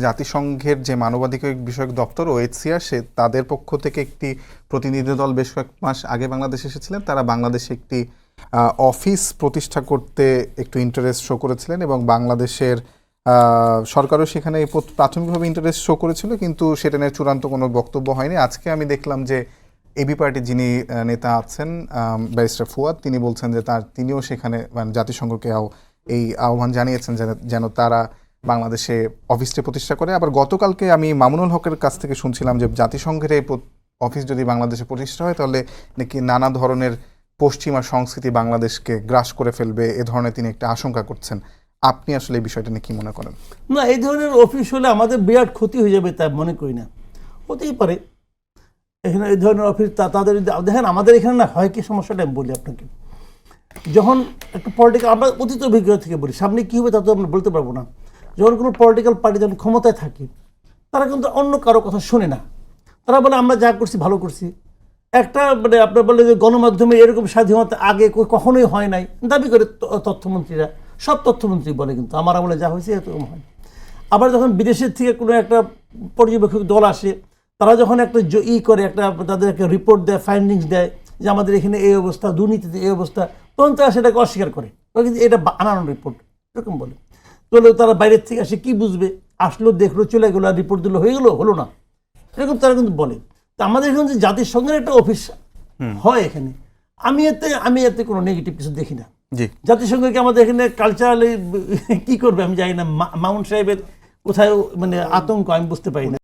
জাতিসংঘের যে মানবাধিকার বিষয়ক দপ্তর ওএইচসিআর সে তাদের পক্ষ থেকে একটি প্রতিনিধি দল বেশ কয়েক মাস আগে বাংলাদেশে এসেছিলেন। তারা বাংলাদেশে একটি অফিস প্রতিষ্ঠা করতে একটু ইন্টারেস্ট শো করেছিলেন এবং বাংলাদেশের সরকারও সেখানে প্রাথমিকভাবে ইন্টারেস্ট শো করেছিল, কিন্তু সেটা নিয়ে চূড়ান্ত কোনো বক্তব্য হয়নি। আজকে আমি দেখলাম যে এবি পার্টির যিনি নেতা আছেন ব্যারিস্টার ফুয়াদ, তিনি বলছেন যে তিনিও সেখানে জাতিসংঘকে এই আহ্বান জানিয়েছেন যেন তারা বাংলাদেশে অফিসটি প্রতিষ্ঠা করে। আবার গতকালকে আমি মামুনুল হকের কাছ থেকে শুনছিলাম যে জাতিসংঘের এই অফিস যদি বাংলাদেশে প্রতিষ্ঠা হয় তাহলে নাকি নানা ধরনের পশ্চিমা সংস্কৃতি বাংলাদেশকে গ্রাস করে ফেলবে, এ ধরনের তিনি একটা আশঙ্কা করছেন। আপনি আসলে এই বিষয়টা নিয়ে কি মনে করেন? না, এই ধরনের অফিস হলে আমাদের বিরাট ক্ষতি হয়ে যাবে তাই মনে করি না। হতেই পারে এখানে এই ধরনের অফিস তাদের দেখেন, আমাদের এখানে না হয় কি সমস্যাটা আমি বলি আপনাকে। যখন একটা পলিটিক্যাল, আমরা অতীত অভিজ্ঞতা থেকে বলি, সামনে কী হবে তা তো আমরা বলতে পারবো না। যখন কোনো পলিটিক্যাল পার্টি যখন ক্ষমতায় থাকে তারা কিন্তু অন্য কারো কথা শোনে না। তারা বলে আমরা যা করছি ভালো করছি। একটা আপনার বলে যে গণমাধ্যমে এরকম স্বাধীনতা আগে কখনোই হয় নাই দাবি করে তথ্যমন্ত্রীরা, সব তথ্যমন্ত্রী বলে, কিন্তু আমার আমলে যা হয়েছে এরকম হয়। আবার যখন বিদেশের থেকে কোনো একটা পর্যবেক্ষক দল আসে, তারা যখন একটা করে তাদের একটা রিপোর্ট দেয়, ফাইন্ডিংস দেয় যে আমাদের এখানে এই অবস্থা, দুর্নীতিতে এই অবস্থা, তখন তারা সেটাকে অস্বীকার করে, কিন্তু এটা বানানো রিপোর্ট এরকম বলে। চলে তারা বাইরের থেকে আসে, কি বুঝবে, আসলো দেখলো চলে গেলো, আর রিপোর্ট দিলো হয়ে গেলো, হলো না, এরকম তারা কিন্তু বলে। তো আমাদের এখানে যে জাতিসংঘের একটা অফিস হয় এখানে, আমি এতে কোনো নেগেটিভ কিছু দেখি না। জাতিসংঘকে আমাদের এখানে কালচারালি কি করবে আমি জানি না। মামুন সাহেবের কোথায় আতঙ্ক আমি বুঝতে পারি না।